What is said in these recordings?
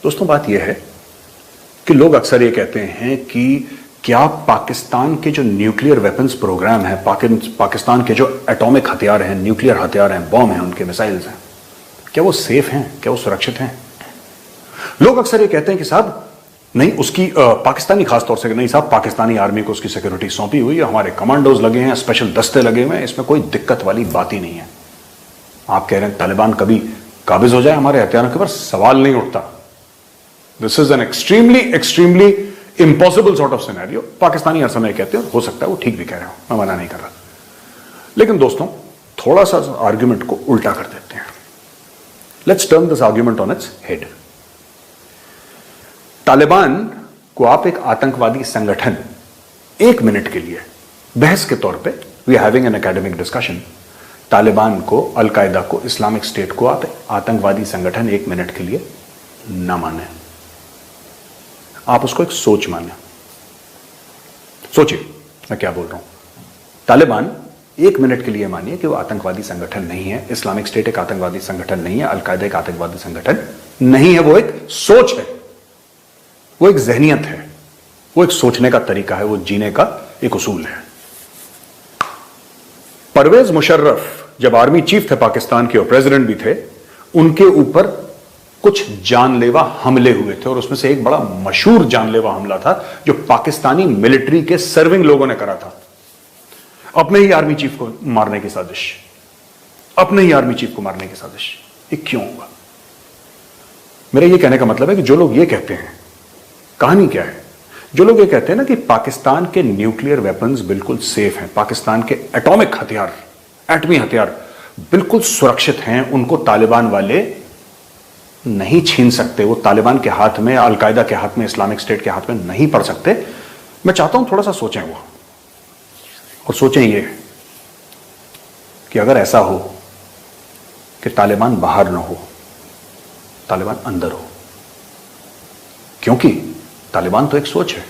दोस्तों बात यह है कि लोग अक्सर ये कहते हैं कि क्या पाकिस्तान के जो न्यूक्लियर वेपन्स प्रोग्राम है, पाकिस्तान के जो एटॉमिक हथियार हैं, न्यूक्लियर हथियार हैं, बॉम्ब हैं, उनके मिसाइल्स हैं, क्या वो सेफ हैं, क्या वो सुरक्षित हैं? लोग अक्सर ये कहते हैं कि साहब नहीं, उसकी पाकिस्तानी खासतौर से नहीं साहब, पाकिस्तानी आर्मी को उसकी सिक्योरिटी सौंपी हुई है, हमारे कमांडोज लगे हैं, स्पेशल दस्ते लगे हुए हैं, इसमें कोई दिक्कत वाली बात ही नहीं है। आप कह रहे हैं तालिबान कभी काबिज हो जाए हमारे हथियारों के ऊपर, सवाल नहीं उठता। This is an extremely impossible sort of scenario. Pakistani हर समय कहते हैं, हो सकता है वो ठीक भी कह रहे हो, मैं मना नहीं कर रहा। लेकिन दोस्तों थोड़ा सा आर्ग्यूमेंट को उल्टा कर देते हैं। Let's turn this argument on its head. Taliban को आप एक आतंकवादी संगठन, एक मिनट के लिए बहस के तौर पे, we are having an academic discussion, Taliban को, अलकायदा को, इस्लामिक स्टेट को आप आतंकवादी संगठन एक मिनट के लिए ना माने, आप उसको एक सोच माने। सोचिए मैं क्या बोल रहा हूं। तालिबान एक मिनट के लिए मानिए कि वो आतंकवादी संगठन नहीं है, इस्लामिक स्टेट एक आतंकवादी संगठन नहीं है, अलकायदा एक आतंकवादी संगठन नहीं है, वो एक सोच है, वो एक जहनियत है, वो एक सोचने का तरीका है, वो जीने का एक उसूल है। परवेज मुशर्रफ जब आर्मी चीफ थे पाकिस्तान के और प्रेसिडेंट भी थे, उनके ऊपर कुछ जानलेवा हमले हुए थे और उसमें से एक बड़ा मशहूर जानलेवा हमला था जो पाकिस्तानी मिलिट्री के सर्विंग लोगों ने करा था। अपने ही आर्मी चीफ को मारने की साजिश, अपने ही आर्मी चीफ को मारने की साजिश। ये क्यों हुआ? मेरा ये कहने का मतलब है कि जो लोग ये कहते हैं, कहानी क्या है, जो लोग ये कहते हैं ना कि पाकिस्तान के न्यूक्लियर वेपन्स बिल्कुल सेफ हैं, पाकिस्तान के एटॉमिक हथियार, एटमी हथियार बिल्कुल सुरक्षित हैं, उनको तालिबान वाले नहीं छीन सकते, वो तालिबान के हाथ में, अलकायदा के हाथ में, इस्लामिक स्टेट के हाथ में नहीं पड़ सकते। मैं चाहता हूं थोड़ा सा सोचें वो, और सोचें ये कि अगर ऐसा हो कि तालिबान बाहर ना हो, तालिबान अंदर हो, क्योंकि तालिबान तो एक सोच है,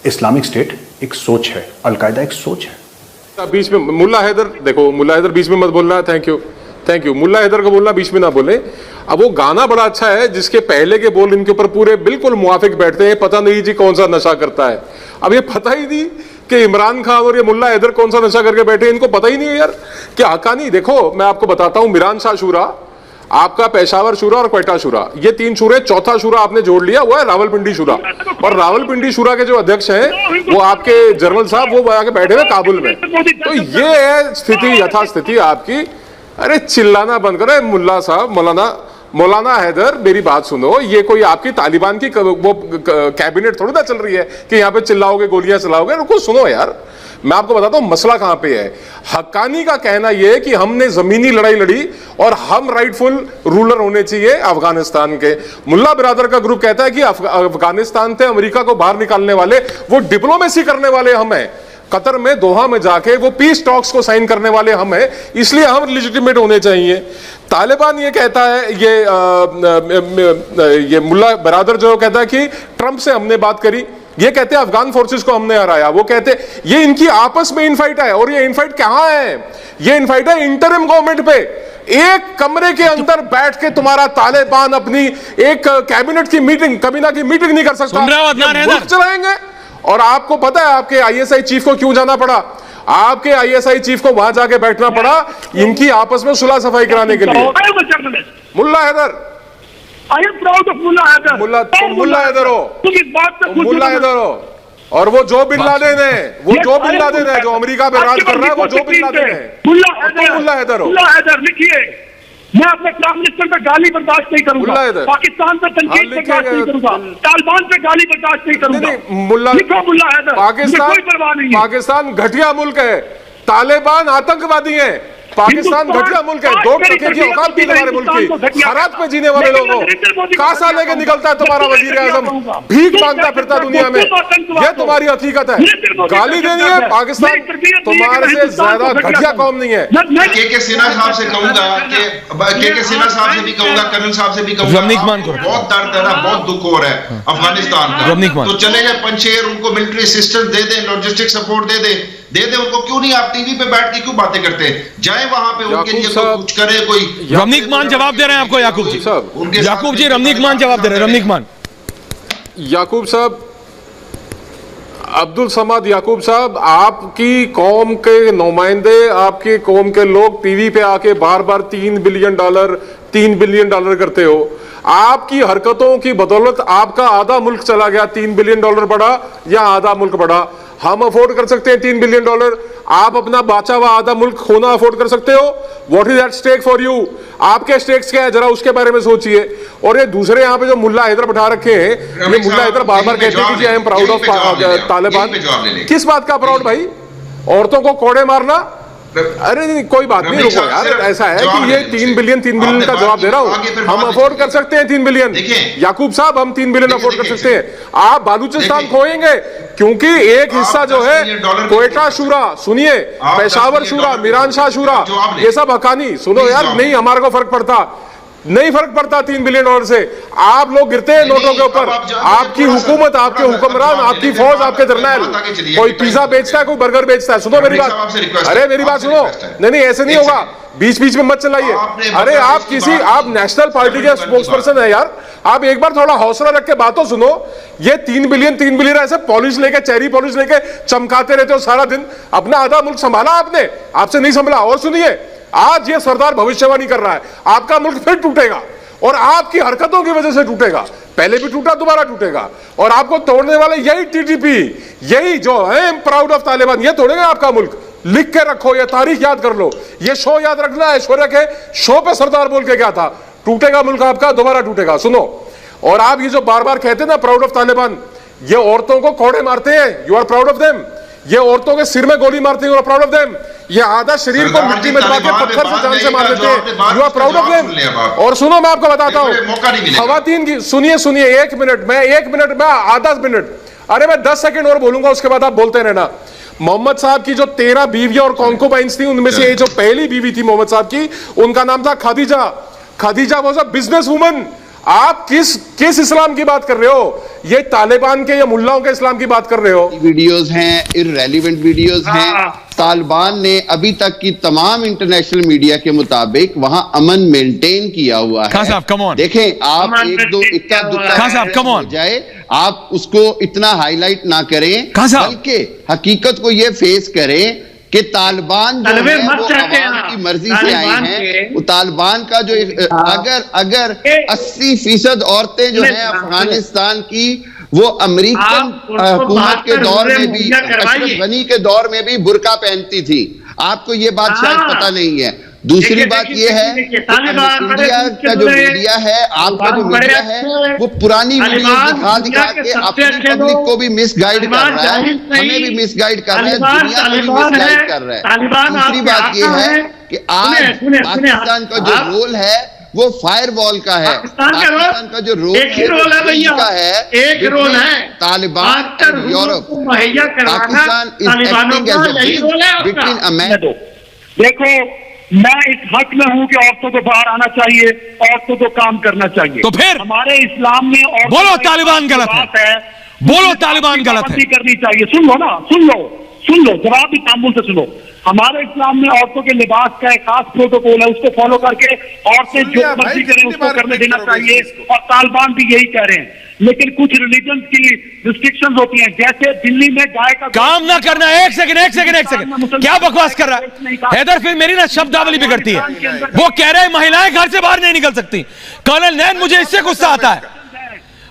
इस्लामिक स्टेट एक सोच है, अलकायदा एक सोच है। बीच में मुल्ला हैदर, देखो मुल्ला हैदर बीच में मत बोलना। थैंक यू मुल्ला हैदर को बोलना, बीच में ना बोले। अब वो गाना बड़ा अच्छा है जिसके पहले के बोल इनके ऊपर पूरे बिल्कुल मुआफिक बैठते हैं, पता नहीं जी कौन सा नशा करता है। अब ये पता ही नहीं कि इमरान खान और ये मुल्ला हैदर कौन सा नशा करके बैठे, इनको पता ही नहीं है यार कि हक्कानी। देखो मैं आपको बताता हूं, मीरान शाह शूरा, आपका पेशावर शूरा और क्वेटा शूरा, ये तीन शूरे, चौथा शूरा आपने जोड़ लिया, वो है रावलपिंडी शूरा। और रावलपिंडी शूरा के जो अध्यक्ष हैं वो आपके जनरल साहब, वो आके बैठे हुए काबुल में। तो ये है स्थिति, यथास्थिति आपकी। अरे चिल्लाना बंद करो मुल्ला साहब, मौलाना हैदर, मेरी बात सुनो। ये कोई आपकी तालिबान की वो कैबिनेट थोड़ी ना चल रही है कि यहाँ पे चिल्लाओगे, गोलियां चलाओगे। रुको सुनो यार, मैं आपको बताता हूं मसला कहां पे है। हक्कानी का कहना यह है कि हमने जमीनी लड़ाई लड़ी और हम राइटफुल रूलर होने चाहिए अफगानिस्तान के। मुल्ला बिरादर का ग्रुप कहता है कि अफगानिस्तान से अमेरिका को बाहर निकालने वाले, वो डिप्लोमेसी करने वाले हम हैं, कतर में, दोहा में जाके वो पीस टॉक्स को साइन करने वाले हम हैं, इसलिए हम लेजिटिमेट होने चाहिए। तालिबान ये कहता है, ये मुल्ला बिरादर जो कहता है कि ट्रंप से हमने बात करी, ये कहते हैं अफगान फोर्सेस को हमने हराया। वो कहते ये इनकी आपस में इनफाइट है, और ये इनफाइट कहां है? ये इनफाइट है इंटरिम गवर्नमेंट पे। एक कमरे के अंदर बैठ के तुम्हारा तालिबान अपनी एक कैबिनेट की मीटिंग, कबीना की मीटिंग नहीं कर सकता, मुल्क चलाएंगे। और आपको पता है आपके आईएसआई चीफ को क्यों जाना पड़ा? आपके आईएसआई चीफ को वहां जाके बैठना पड़ा इनकी आपस में सुलह सफाई कराने के लिए। मुल्ला Haider, I am proud of मुल्ला हैदर। मुल्ला हैदर हो, तुम इस बात पे मुल्ला हैदर हो। और वो जो बिन लादेन है, वो जो बिन लादेन है, जो अमेरिका में राज कर रहा है, वो जो बिन लादेन है। मुल्ला हैदर हो। मुल्ला हैदर लिखिए, मैं अपने प्राइम मिनिस्टर पे गाली बर्दाश्त नहीं करूंगा, पाकिस्तान पे तनकीद बर्दाश्त नहीं करूंगा, तालिबान पे गाली बर्दाश्त नहीं करूंगा। लिखो मुल्ला हैदर, कोई परवाह नहीं है। पाकिस्तान घटिया मुल्क है, तालिबान आतंकवादी है, पाकिस्तान घटिया मुल्क है, दो टके की औकात भी तुम्हारे मुल्क की, खराब पे जीने वाले लोगों कासा लेके निकलता है तुम्हारा वजीर आजम, भीख मांगता फिरता दुनिया में। ये तुम्हारी हकीकत है। गाली देनी है, पाकिस्तान तुम्हारे से ज्यादा घटिया कौम नहीं है। के सिन्हा साहब से कहूंगा कि के सिन्हा साहब से भी कहूंगा, कर्नल साहब से भी कहूंगा, बहुत दर्द है ना, बहुत दुख हो रहा है अफगानिस्तान का। तो चले जाए पंचेर, उनको मिलिट्री असिस्टेंस दे दें, लॉजिस्टिक सपोर्ट दे दें, दे दे उनको, क्यों नहीं आप टीवी पे बैठ के क्यों बातें करते हैं? जाए वहां पे, उनके लिए कुछ करे कोई। रमनीक मान जवाब दे रहे हैं आपको याकूब जी। याकूब जी, रमनीक मान जवाब दे रहे हैं। रमनीक मान। याकूब साहब, अब्दुल समद याकूब साहब, आपकी कौम के नुमाइंदे, आपकी कौम के लोग टीवी पे आके बार बार 3 बिलियन डॉलर करते हो। आपकी हरकतों की बदौलत आपका आधा मुल्क चला गया, 3 बिलियन डॉलर बढ़ा या आधा मुल्क बढ़ा। हम अफोर्ड कर सकते हैं 3 बिलियन डॉलर, आप अपना बाचा हुआ आधा मुल्क खोना अफोर्ड कर सकते हो? What is that stake for you? आपके स्टेक्स क्या है, जरा उसके बारे में सोचिए। और ये दूसरे यहाँ पे जो मुल्ला हैदर बैठा रखे हैं, ये मुल्ला हैदर बार बार कहते हैं कि I am proud of Taliban. किस बात का प्राउड भाई? औरतों को कोड़े मारना? अरे नहीं, कोई बात नहीं, रुको यार। ऐसा है कि ये 3 बिलियन का जवाब दे रहा हूं। हम अफोर्ड कर सकते हैं 3 बिलियन। याकूब साहब, हम 3 बिलियन अफोर्ड कर सकते हैं। आप बालूचिस्तान खोएंगे, क्योंकि एक हिस्सा जो है क्वेटा शूरा, सुनिए, पेशावर शूरा, मीरान शाह शूरा, ये सब हकानी। सुनो यार, नहीं हमारे को फर्क पड़ता, नहीं फर्क पड़ता 3 बिलियन डॉलर से। आप लोग गिरते हैं नोटों के ऊपर। आपकी हुकूमत, आपके हुक्मरान, आपकी फौज, आपके जर्नैल, कोई पिज्जा बेचता है, कोई बर्गर बेचता है। सुनो मेरी बात, अरे मेरी बात सुनो। नहीं, ऐसे नहीं होगा, बीच बीच में मत चलाइए। अरे आप नेशनल पार्टी के स्पोक्स पर्सन है यार, आप एक बार थोड़ा हौसला रख के बातों सुनो। ये 3 बिलियन ऐसे पॉलिश लेके, चेरी पॉलिश लेके चमकाते रहते हो सारा दिन। अपना आधा मुल्क संभाला आपने, आपसे नहीं संभाला। और सुनिए, आज ये सरदार भविष्यवाणी कर रहा है, आपका मुल्क फिर टूटेगा और आपकी हरकतों की वजह से टूटेगा। पहले भी टूटा, दोबारा टूटेगा। और आपको तोड़ने वाले यही टीटीपी, यही जो है प्राउड ऑफ तालिबान, ये तोड़ेगा आपका मुल्क। लिख के रखो, ये तारीख याद कर लो, ये शो याद रखना है। ऐश्वर्या के शो पे सरदार बोल के क्या था, टूटेगा मुल्क आपका, दोबारा टूटेगा। सुनो, और आप ये जो बार बार कहते हैं ना प्राउड ऑफ तालिबान, ये औरतों को कोड़े मारते हैं, you are proud of them. ये औरतों के सिर में गोली मारते हैं, you are proud of them. ये आधा शरीर को मिट्टी में दबा के पत्थर से जान से मार देते हैं, you are proud of them. और सुनो, मैं आपको बताता हूं, खवातीन की, सुनिए 1 मिनट, मैं 1 मिनट में आधा मिनट, अरे मैं 10 सेकंड और बोलूंगा, उसके बाद आप बोलते रहना। मोहम्मद साहब की जो 13 बीवियां और कॉन्कोबाइंस थी, उनमें से जो पहली बीवी थी मोहम्मद साहब की, उनका नाम था Khadija. Khadija was a business woman. आप किस इस्लाम की बात कर रहे हो? ये तालिबान के या मुल्लाओं के इस्लाम की बात कर रहे हो? वीडियोस हैं, इररेलेवेंट वीडियोस हैं। तालिबान ने अभी तक की तमाम इंटरनेशनल मीडिया के मुताबिक वहां अमन मेंटेन किया हुआ है। देखें, आप एक दो इक्का दुक्का जाए, आप उसको इतना हाईलाइट ना करें, बल्कि हकीकत को ये फेस करें कि तालिबान जो है वो अवाम की मर्जी से आए हैं। वो तालिबान का जो अगर 80% औरतें जो है अफगानिस्तान की, वो अमेरिकन हुकूमत के दौर में भी, अशरफ गनी के दौर में भी बुर्का पहनती थी। आपको ये बात शायद पता नहीं है। दूसरी बात ये है कि इंडिया का जो मीडिया है, आपका जो मीडिया है, वो पुरानी वीडियो दिखा के अपनी पब्लिक को भी मिसगाइड कर रहा है, हमें भी मिसगाइड कर रहा है, दुनिया को भी मिसगाइड कर रहा है। दूसरी बात ये है कि आज पाकिस्तान का जो रोल है वो फायरवॉल का है। पाकिस्तान का जो रोल का है, एक रोल है Taliban and Europe. Pakistan is acting as a bridge between America. देखो, मैं इस हक में हूं कि औरतों को बाहर आना चाहिए, औरतों को काम करना चाहिए। तो फिर हमारे इस्लाम में बोलो तालिबान गलत है, बोलो तालिबान गलत है, करनी चाहिए। सुन लो ना, सुन लो, जवाब भी तामुल से सुनो। हमारे इस्लाम में औरतों के लिबास का एक खास प्रोटोकॉल है, उसको फॉलो करके औरतें जो मर्जी करें उसको करने देना चाहिए, और तालिबान भी यही कह रहे हैं। लेकिन कुछ रिलीजन की रिस्ट्रिक्शंस होती हैं, जैसे दिल्ली में गाय का काम ना करना। एक सेकंड, क्या बकवास कर रहा है हैदर? फिर मेरी ना शब्दावली बिगड़ती है। वो कह रहे हैं महिलाएं घर से बाहर नहीं निकल सकती। कर्नल नैन, मुझे इससे गुस्सा आता है।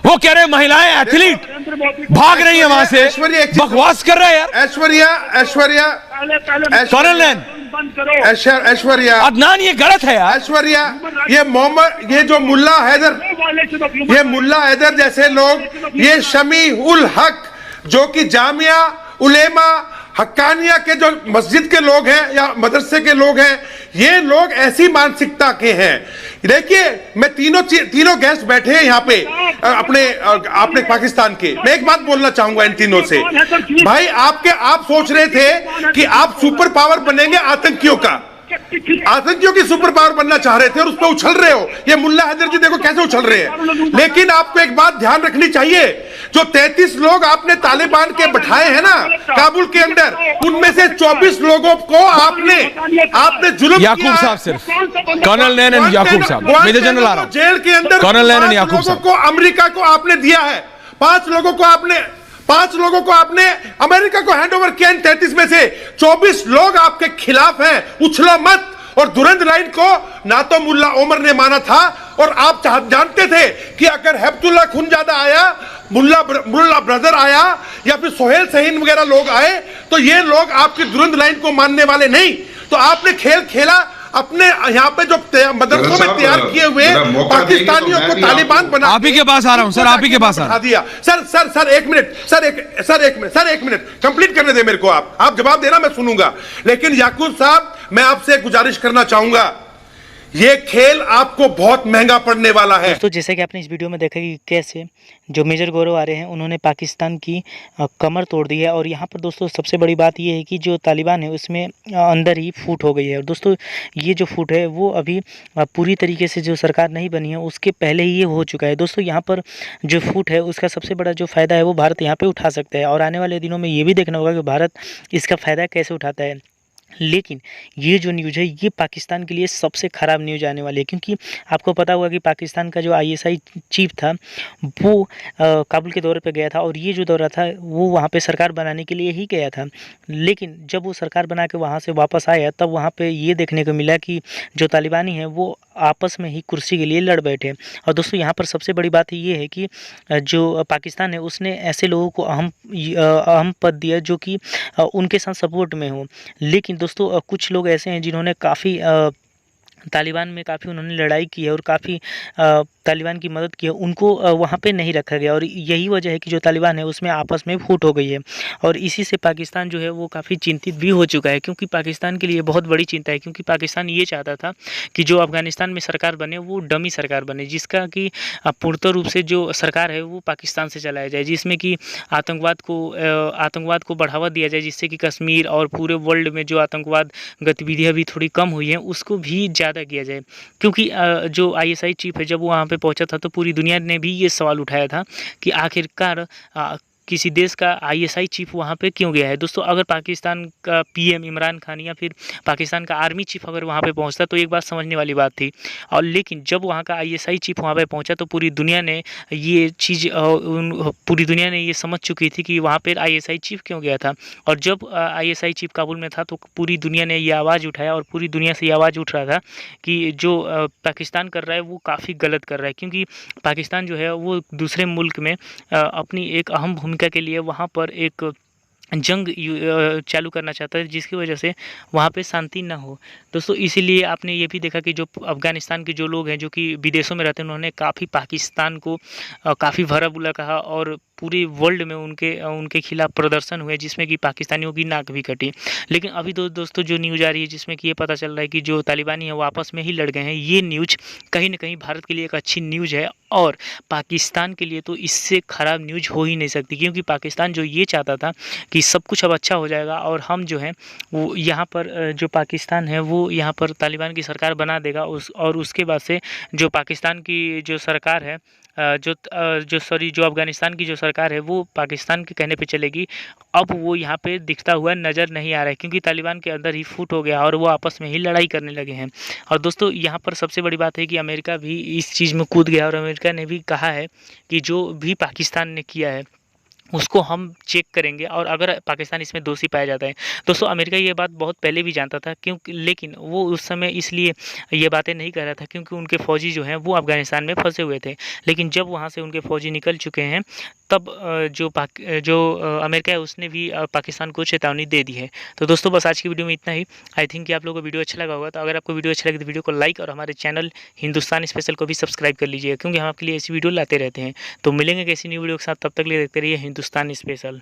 वो कह रहे हैं महिलाएं एथलीट भाग रही है वहां से, बकवास कर रहा है यार। ऐश्वर्या कर्नल नैन, ऐश्वर्या अदनान, ये गलत है यार। ऐश्वर्या, ये जो मुल्ला हैदर जैसे लोग, ये शमी उल हक जो कि जामिया उलेमा हक्कानिया के जो मस्जिद के लोग हैं या मदरसे के लोग हैं, ये लोग ऐसी मानसिकता के हैं। देखिए, मैं तीनों गेस्ट बैठे हैं यहाँ पे अपने पाकिस्तान के। मैं एक बात बोलना चाहूंगा इन तीनों से। भाई, आप सोच रहे थे कि आप सुपर पावर बनेंगे आतंकियों का, आतंकियों की सुपर पावर बनना चाह रहे थे और उस पर उछल रहे हो। ये मुल्ला हैदर जी देखो कैसे उछल रहे हैं। लेकिन आपको एक बात ध्यान रखनी चाहिए, जो 33 लोग आपने तालिबान के बैठाए हैं ना काबुल के अंदर, उनमें से 24 लोगों को आपने जुल्म याकूब साहब, सिर्फ कर्नल नैन एंड याकूब साहब, मेजर जनरल आ रहा हूं, जेल के अंदर कर्नल नैन एंड याकूब साहब को अमेरिका को आपने दिया है। 5 लोगों को आपने अमेरिका को हैंडओवर किया। इन 33 में से 24 लोग आपके खिलाफ हैं। उछलो मत। और दुरंद लाइन को ना तो मुल्ला उमर ने माना था, और आप जानते थे कि अगर हैबतुल्ला खुनजादा आया, मुल्ला ब्रदर आया, या फिर सोहेल सहीन वगैरह लोग आए, तो ये लोग आपकी दुरंद लाइन को मानने वाले नहीं। तो आपने खेल खेला अपने यहाँ पे जो मदरसों में तैयार किए हुए पाकिस्तानियों को तालिबान बना। आप ही के पास आ रहा हूं सर, आप ही के पास आ दिया। सर एक मिनट कंप्लीट करने दे मेरे को। आप जवाब देना, मैं सुनूंगा। लेकिन याकूब साहब, मैं आपसे गुजारिश करना चाहूंगा, ये खेल आपको बहुत महंगा पड़ने वाला है। दोस्तों, जैसे कि आपने इस वीडियो में देखा कि कैसे जो मेजर गौरव आ रहे हैं, उन्होंने पाकिस्तान की कमर तोड़ दी है। और यहाँ पर दोस्तों सबसे बड़ी बात ये है कि जो तालिबान है उसमें अंदर ही फूट हो गई है। और दोस्तों ये जो फूट है वो अभी पूरी तरीके से जो सरकार नहीं बनी है उसके पहले ही ये हो चुका है। दोस्तों यहाँ पर जो फूट है उसका सबसे बड़ा जो फ़ायदा है वो भारत यहाँ पर उठा सकता है। और आने वाले दिनों में ये भी देखना होगा कि भारत इसका फ़ायदा कैसे उठाता है। लेकिन ये जो न्यूज़ है ये पाकिस्तान के लिए सबसे ख़राब न्यूज़ आने वाली है, क्योंकि आपको पता होगा कि पाकिस्तान का जो ISI चीफ था वो काबुल के दौरे पे गया था। और ये जो दौरा था वो वहाँ पे सरकार बनाने के लिए ही गया था। लेकिन जब वो सरकार बना के वहाँ से वापस आया, तब वहाँ पे ये देखने को मिला कि जो तालिबानी हैं वो आपस में ही कुर्सी के लिए लड़ बैठे। और दोस्तों यहाँ पर सबसे बड़ी बात ये है कि जो पाकिस्तान है उसने ऐसे लोगों को अहम पद दिया जो कि उनके साथ सपोर्ट में हो। लेकिन दोस्तों कुछ लोग ऐसे हैं जिन्होंने काफ़ी तालिबान में काफ़ी उन्होंने लड़ाई की है और काफ़ी तालिबान की मदद की है, उनको वहाँ पे नहीं रखा गया। और यही वजह है कि जो तालिबान है उसमें आपस में फूट हो गई है। और इसी से पाकिस्तान जो है वो काफ़ी चिंतित भी हो चुका है, क्योंकि पाकिस्तान के लिए बहुत बड़ी चिंता है। क्योंकि पाकिस्तान ये चाहता था कि जो अफ़गानिस्तान में सरकार बने वो डमी सरकार बने, जिसका कि पूर्ण रूप से जो सरकार है वो पाकिस्तान से चलाया जाए, जिसमें कि आतंकवाद को बढ़ावा दिया जाए, जिससे कि कश्मीर और पूरे वर्ल्ड में जो आतंकवाद गतिविधियाँ भी थोड़ी कम हुई हैं उसको भी ज़्यादा किया जाए। क्योंकि जो ISI चीफ है जब वो वहाँ पे पहुंचा था तो पूरी दुनिया ने भी ये सवाल उठाया था कि आखिरकार किसी देश का ISI चीफ वहाँ पे क्यों गया है। दोस्तों अगर पाकिस्तान का PM इमरान खान या फिर पाकिस्तान का आर्मी चीफ अगर वहाँ पे पहुँचता तो एक बात समझने वाली बात थी। और लेकिन जब वहाँ का ISI चीफ वहाँ पे पहुँचा तो पूरी दुनिया ने ये समझ चुकी थी कि वहाँ पर ISI चीफ क्यों गया था। और जब ISI चीफ काबुल में था तो पूरी दुनिया ने ये आवाज़ उठाया, और पूरी दुनिया से ये आवाज़ उठ रहा था कि जो पाकिस्तान कर रहा है वो काफ़ी गलत कर रहा है। क्योंकि पाकिस्तान जो है वो दूसरे मुल्क में अपनी एक अहम भूमिका के लिए वहाँ पर एक जंग चालू करना चाहता है, जिसकी वजह से वहाँ पे शांति ना हो। दोस्तों इसीलिए आपने ये भी देखा कि जो अफ़गानिस्तान के जो लोग हैं जो कि विदेशों में रहते हैं उन्होंने काफ़ी पाकिस्तान को काफ़ी भरा बुरा कहा, और पूरे वर्ल्ड में उनके खिलाफ प्रदर्शन हुए, जिसमें कि पाकिस्तानियों की नाक भी कटी। लेकिन अभी दोस्तों जो न्यूज़ आ रही है जिसमें कि ये पता चल रहा है कि जो तालिबानी है वो आपस में ही लड़ गए हैं, ये न्यूज़ कहीं ना कहीं भारत के लिए एक अच्छी न्यूज़ है, और पाकिस्तान के लिए तो इससे ख़राब न्यूज़ हो ही नहीं सकती। क्योंकि पाकिस्तान जो ये चाहता था कि सब कुछ अब अच्छा हो जाएगा और हम जो है वो यहाँ पर जो पाकिस्तान है वो यहाँ पर तालिबान की सरकार बना देगा, और उसके बाद से जो पाकिस्तान की जो सरकार है जो अफ़गानिस्तान की जो सरकार है वो पाकिस्तान के कहने पे चलेगी। अब वो यहाँ पे दिखता हुआ नज़र नहीं आ रहा है, क्योंकि तालिबान के अंदर ही फूट हो गया और वो आपस में ही लड़ाई करने लगे हैं। और दोस्तों यहाँ पर सबसे बड़ी बात है कि अमेरिका भी इस चीज़ में कूद गया, और अमेरिका ने भी कहा है कि जो भी पाकिस्तान ने किया है उसको हम चेक करेंगे, और अगर पाकिस्तान इसमें दोषी पाया जाता है। दोस्तों अमेरिका ये बात बहुत पहले भी जानता था, क्योंकि लेकिन वो उस समय इसलिए ये बातें नहीं कर रहा था क्योंकि उनके फ़ौजी जो हैं वो अफ़गानिस्तान में फंसे हुए थे। लेकिन जब वहाँ से उनके फ़ौजी निकल चुके हैं तब जो अमेरिका है उसने भी पाकिस्तान को चेतावनी दे दी है। तो दोस्तों बस आज की वीडियो में इतना ही। आई थिंक कि आप लोगों को वीडियो अच्छा लगा होगा। तो अगर आपको वीडियो अच्छा लगे तो वीडियो को लाइक और हमारे चैनल हिंदुस्तान स्पेशल को भी सब्सक्राइब कर लीजिएगा, क्योंकि हम आपके लिए ऐसी वीडियो लाते रहते हैं। तो मिलेंगे किसी न्यू वीडियो के साथ, तब तक लिए देखते रहिए हिंदुस्तान स्पेशल।